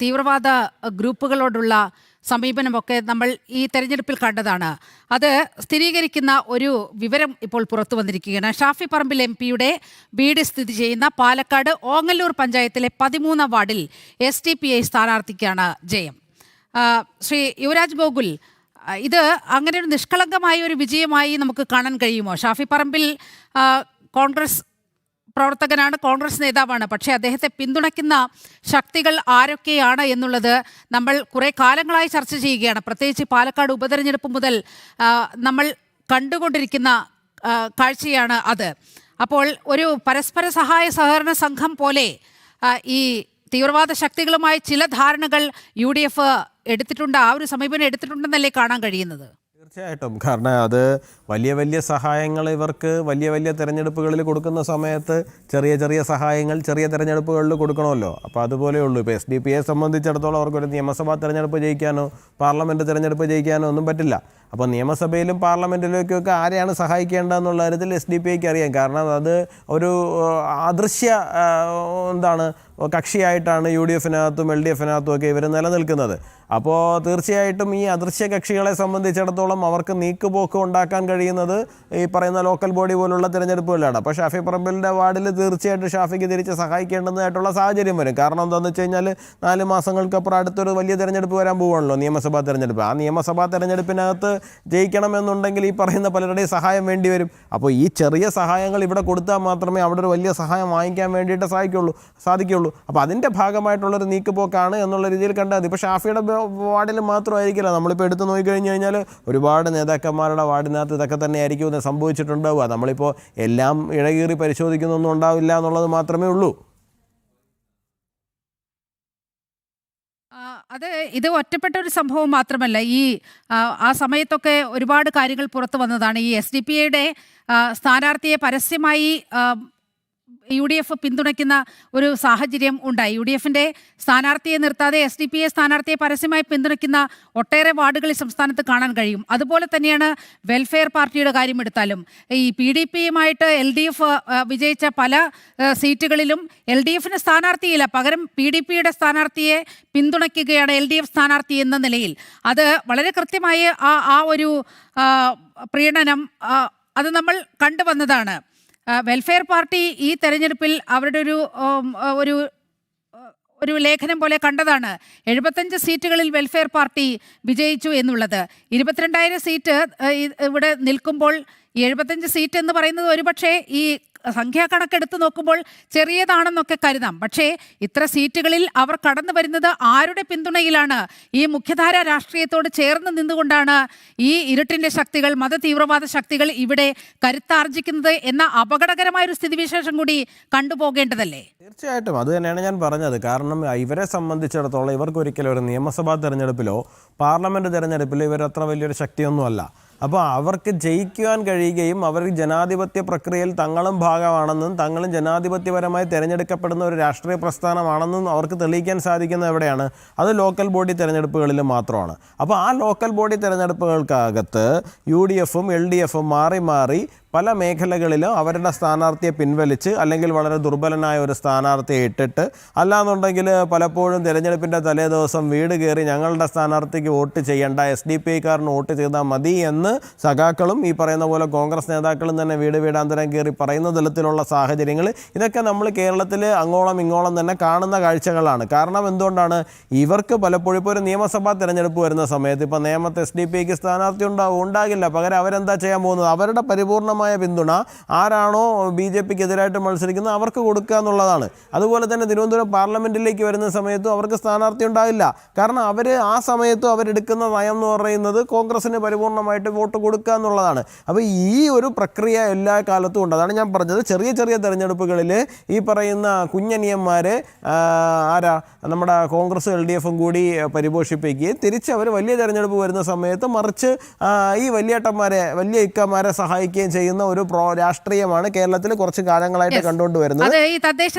തീവ്രവാദ ഗ്രൂപ്പുകളോടുള്ള സമീപനമൊക്കെ നമ്മൾ ഈ തെരഞ്ഞെടുപ്പിൽ കണ്ടതാണ്. അത് സ്ഥിരീകരിക്കുന്ന ഒരു വിവരം ഇപ്പോൾ പുറത്തു വന്നിരിക്കുകയാണ്. ഷാഫി പറമ്പിൽ MP-യുടെ വീട് സ്ഥിതി ചെയ്യുന്ന പാലക്കാട് ഓങ്ങല്ലൂർ പഞ്ചായത്തിലെ 13 വാർഡിൽ SDPI സ്ഥാനാർത്ഥിക്കാണ് ജയം. ശ്രീ യുവരാജ് ഗോകുൽ, ഇത് അങ്ങനെ ഒരു നിഷ്കളങ്കമായ ഒരു വിജയമായി നമുക്ക് കാണാൻ കഴിയുമോ? ഷാഫി പറമ്പിൽ കോൺഗ്രസ് പ്രവർത്തകനാണ്, കോൺഗ്രസ് നേതാവാണ്. പക്ഷേ അദ്ദേഹത്തെ പിന്തുണയ്ക്കുന്ന ശക്തികൾ ആരൊക്കെയാണ് എന്നുള്ളത് നമ്മൾ കുറേ കാലങ്ങളായി ചർച്ച ചെയ്യുകയാണ്. പ്രത്യേകിച്ച് പാലക്കാട് ഉപതെരഞ്ഞെടുപ്പ് മുതൽ നമ്മൾ കണ്ടുകൊണ്ടിരിക്കുന്ന കാഴ്ചയാണ് അത്. അപ്പോൾ ഒരു പരസ്പര സഹായ സഹകരണ സംഘം പോലെ ഈ തീവ്രവാദ ശക്തികളുമായി ചില ധാരണകൾ UDF എടുത്തിട്ടുണ്ട്, ആ ഒരു സമീപനം എടുത്തിട്ടുണ്ടെന്നല്ലേ കാണാൻ കഴിയുന്നത്? തീർച്ചയായിട്ടും. കാരണം അത് വലിയ വലിയ സഹായങ്ങൾ ഇവർക്ക് വലിയ വലിയ തെരഞ്ഞെടുപ്പുകളിൽ കൊടുക്കുന്ന സമയത്ത് ചെറിയ ചെറിയ സഹായങ്ങൾ ചെറിയ തെരഞ്ഞെടുപ്പുകളിൽ കൊടുക്കണമല്ലോ. അപ്പോൾ അതുപോലെയുള്ളൂ. ഇപ്പോൾ SDPയെ സംബന്ധിച്ചിടത്തോളം അവർക്കൊരു നിയമസഭാ തെരഞ്ഞെടുപ്പ് ജയിക്കാനോ പാർലമെൻറ്റ് തെരഞ്ഞെടുപ്പ് ജയിക്കാനോ ഒന്നും പറ്റില്ല. അപ്പോൾ നിയമസഭയിലും പാർലമെൻറ്റിലേക്കൊക്കെ ആരെയാണ് സഹായിക്കേണ്ടതെന്നുള്ള കാര്യത്തിൽ SDPIക്ക് അറിയാം. കാരണം അത് ഒരു അദൃശ്യ കക്ഷിയായിട്ടാണ് UDFനകത്തും LDFനകത്തും ഒക്കെ ഇവർ നിലനിൽക്കുന്നത്. അപ്പോൾ തീർച്ചയായിട്ടും ഈ അദൃശ്യ കക്ഷികളെ സംബന്ധിച്ചിടത്തോളം അവർക്ക് നീക്കുപോക്ക് ഉണ്ടാക്കാൻ കഴിയുന്നത് ഈ പറയുന്ന ലോക്കൽ ബോഡി പോലുള്ള തിരഞ്ഞെടുപ്പുകളിലാണ്. അപ്പോൾ ഷാഫി പറമ്പിലിൻ്റെ വാർഡിൽ തീർച്ചയായിട്ടും ഷാഫിക്ക് തിരിച്ച് സഹായിക്കേണ്ടതായിട്ടുള്ള സാഹചര്യം വരും. കാരണം എന്താണെന്ന് വെച്ച് കഴിഞ്ഞാൽ 4 മാസങ്ങൾക്കപ്പുറം അടുത്തൊരു വലിയ തിരഞ്ഞെടുപ്പ് വരാൻ പോവുകയാണല്ലോ, നിയമസഭാ തെരഞ്ഞെടുപ്പ്. ആ നിയമസഭാ തെരഞ്ഞെടുപ്പിനകത്ത് ജയിക്കണമെന്നുണ്ടെങ്കിൽ ഈ പറയുന്ന പലരുടെയും സഹായം വേണ്ടി വരും. അപ്പോൾ ഈ ചെറിയ സഹായങ്ങൾ ഇവിടെ കൊടുത്താൽ മാത്രമേ അവിടെ ഒരു വലിയ സഹായം വാങ്ങിക്കാൻ വേണ്ടിയിട്ട് സാധിക്കുള്ളൂ. അപ്പോൾ അതിൻ്റെ ഭാഗമായിട്ടുള്ളൊരു നീക്കുപോക്കാണ് എന്നുള്ള രീതിയിൽ കണ്ടാൽ. ഇപ്പോൾ ഷാഫിയുടെ വാർഡിൽ മാത്രമായിരിക്കില്ല, നമ്മളിപ്പോൾ എടുത്ത് നോക്കിക്കഴിഞ്ഞ് കഴിഞ്ഞാൽ ഒരുപാട് നേതാക്കന്മാരുടെ വാർഡിനകത്ത് ഇതൊക്കെ തന്നെ ആയിരിക്കും സംഭവിച്ചിട്ടുണ്ടാവുക. നമ്മളിപ്പോൾ എല്ലാം ഇഴകീറി പരിശോധിക്കുന്നൊന്നും ഉണ്ടാവില്ല എന്നുള്ളത് മാത്രമേ ഉള്ളൂ. ഇത് ഒറ്റപ്പെട്ട ഒരു സംഭവം മാത്രമല്ല. ആ സമയത്തൊക്കെ ഒരുപാട് കാര്യങ്ങൾ പുറത്തു വന്നതാണ്. ഈ SDPIയുടെ സ്ഥാനാർത്ഥിയെ പരസ്യമായി UDF പിന്തുണയ്ക്കുന്ന ഒരു സാഹചര്യം ഉണ്ടായി. UDFന്റെ സ്ഥാനാർത്ഥിയെ നിർത്താതെ SDPI സ്ഥാനാർത്ഥിയെ പരസ്യമായി പിന്തുണയ്ക്കുന്ന ഒട്ടേറെ വാർഡുകളിൽ സംസ്ഥാനത്ത് കാണാൻ കഴിയും. അതുപോലെ തന്നെയാണ് വെൽഫെയർ പാർട്ടിയുടെ കാര്യം എടുത്താലും. ഈ PDPയുമായിട്ട് LDF വിജയിച്ച പല സീറ്റുകളിലും LDFന് സ്ഥാനാർത്ഥിയില്ല, പകരം PDPയുടെ സ്ഥാനാർത്ഥിയെ പിന്തുണയ്ക്കുകയാണ് LDF സ്ഥാനാർത്ഥി എന്ന നിലയിൽ. അത് വളരെ കൃത്യമായി ആ ഒരു പ്രീണനം അത് നമ്മൾ കണ്ടുവന്നതാണ്. വെൽഫെയർ പാർട്ടി ഈ തെരഞ്ഞെടുപ്പിൽ അവരുടെ ഒരു ലേഖനം പോലെ കണ്ടതാണ് 75 സീറ്റുകളിൽ വെൽഫെയർ പാർട്ടി വിജയിച്ചു എന്നുള്ളത്. 22,000 സീറ്റ് ഇവിടെ നിൽക്കുമ്പോൾ 75 സീറ്റ് എന്ന് പറയുന്നത് ഒരുപക്ഷെ ഈ സംഖ്യാകണക്കെടുത്ത് നോക്കുമ്പോൾ ചെറിയതാണെന്നൊക്കെ കരുതാം. പക്ഷേ ഇത്ര സീറ്റുകളിൽ അവർ കടന്നു വരുന്നത് ആരുടെ പിന്തുണയിലാണ്? ഈ മുഖ്യധാര രാഷ്ട്രീയത്തോട് ചേർന്ന് നിന്നുകൊണ്ടാണ് ഈ ഇരുട്ടിൻ്റെ ശക്തികൾ, മത തീവ്രവാദ ശക്തികൾ ഇവിടെ കരുത്താർജിക്കുന്നത് എന്ന അപകടകരമായൊരു സ്ഥിതിവിശേഷം കൂടി കണ്ടുപോകേണ്ടതല്ലേ? തീർച്ചയായിട്ടും അത് തന്നെയാണ് ഞാൻ പറഞ്ഞത്. കാരണം ഇവരെ സംബന്ധിച്ചിടത്തോളം ഇവർക്കൊരിക്കലും ഒരു നിയമസഭാ തെരഞ്ഞെടുപ്പിലോ പാർലമെൻറ്റ് തെരഞ്ഞെടുപ്പിലോ ഇവരത്ര വലിയൊരു ശക്തിയൊന്നുമല്ല. അപ്പോൾ അവർക്ക് ജയിക്കുവാൻ കഴിയുകയും അവർ ജനാധിപത്യ പ്രക്രിയയിൽ തങ്ങളും ഭാഗമാണെന്നും തങ്ങളും ജനാധിപത്യപരമായി തിരഞ്ഞെടുക്കപ്പെടുന്ന ഒരു രാഷ്ട്രീയ പ്രസ്ഥാനമാണെന്നും അവർക്ക് തെളിയിക്കാൻ സാധിക്കുന്നത് എവിടെയാണ്? അത് ലോക്കൽ ബോഡി തിരഞ്ഞെടുപ്പുകളിൽ മാത്രമാണ്. അപ്പോൾ ആ ലോക്കൽ ബോഡി തിരഞ്ഞെടുപ്പുകൾക്കകത്ത് UDFും LDFും മാറി മാറി പല മേഖലകളിലും അവരുടെ സ്ഥാനാർത്ഥിയെ പിൻവലിച്ച് അല്ലെങ്കിൽ വളരെ ദുർബലനായ ഒരു സ്ഥാനാർത്ഥിയെ ഇട്ടിട്ട്, അല്ലാന്നുണ്ടെങ്കിൽ പലപ്പോഴും തിരഞ്ഞെടുപ്പിൻ്റെ തലേ ദിവസം വീട് കയറി ഞങ്ങളുടെ സ്ഥാനാർത്ഥിക്ക് വോട്ട് ചെയ്യേണ്ട, SDPIക്കാരന് വോട്ട് ചെയ്താൽ മതി എന്ന് സഖാക്കളും ഈ പറയുന്ന പോലെ കോൺഗ്രസ് നേതാക്കളും തന്നെ വീടാന്തരം കയറി പറയുന്ന തലത്തിലുള്ള സാഹചര്യങ്ങൾ ഇതൊക്കെ നമ്മൾ കേരളത്തിൽ അങ്ങോളം ഇങ്ങോളം തന്നെ കാണുന്ന കാഴ്ചകളാണ്. കാരണം എന്തുകൊണ്ടാണ്? ഇവർക്ക് പലപ്പോഴും ഇപ്പോൾ ഒരു നിയമസഭാ തിരഞ്ഞെടുപ്പ് വരുന്ന സമയത്ത് ഇപ്പോൾ നേമത്ത് SDPIക്ക് സ്ഥാനാർത്ഥി ഉണ്ടാകില്ല. പകരം അവരെന്താ ചെയ്യാൻ പോകുന്നത്? അവരുടെ പരിപൂർണ്ണമായ പിന്തുണ ആരാണോ BJPക്ക് എതിരായിട്ട് മത്സരിക്കുന്നത് അവർക്ക് കൊടുക്കുക എന്നുള്ളതാണ്. അതുപോലെ തന്നെ തിരുവനന്തപുരം പാർലമെൻറ്റിലേക്ക് വരുന്ന സമയത്തും അവർക്ക് സ്ഥാനാർത്ഥി ഉണ്ടാവില്ല. കാരണം അവർ ആ സമയത്തും അവരെടുക്കുന്ന നയം എന്ന് പറയുന്നത് കോൺഗ്രസിന് പരിപൂർണമായിട്ട് വോട്ട് കൊടുക്കുക എന്നുള്ളതാണ്. അപ്പോൾ ഈ ഒരു പ്രക്രിയ എല്ലാ കാലത്തും ഉണ്ട്. അതാണ് ഞാൻ പറഞ്ഞത്, ചെറിയ ചെറിയ തെരഞ്ഞെടുപ്പുകളിൽ ഈ പറയുന്ന കുഞ്ഞനിയന്മാരെ നമ്മുടെ കോൺഗ്രസ് LDFും കൂടി പരിപോഷിപ്പിക്കുകയും തിരിച്ച് അവർ വലിയ തെരഞ്ഞെടുപ്പ് വരുന്ന സമയത്ത് മറിച്ച് ഈ വലിയ ഇക്കമാരെ സഹായിക്കുകയും ചെയ്യുന്ന ഒരു രാഷ്ട്രീയമാണ് കേരളത്തിൽ കുറച്ച് കാലങ്ങളായിട്ട് കണ്ടുകൊണ്ടുവരുന്നത്. ഈ തദ്ദേശ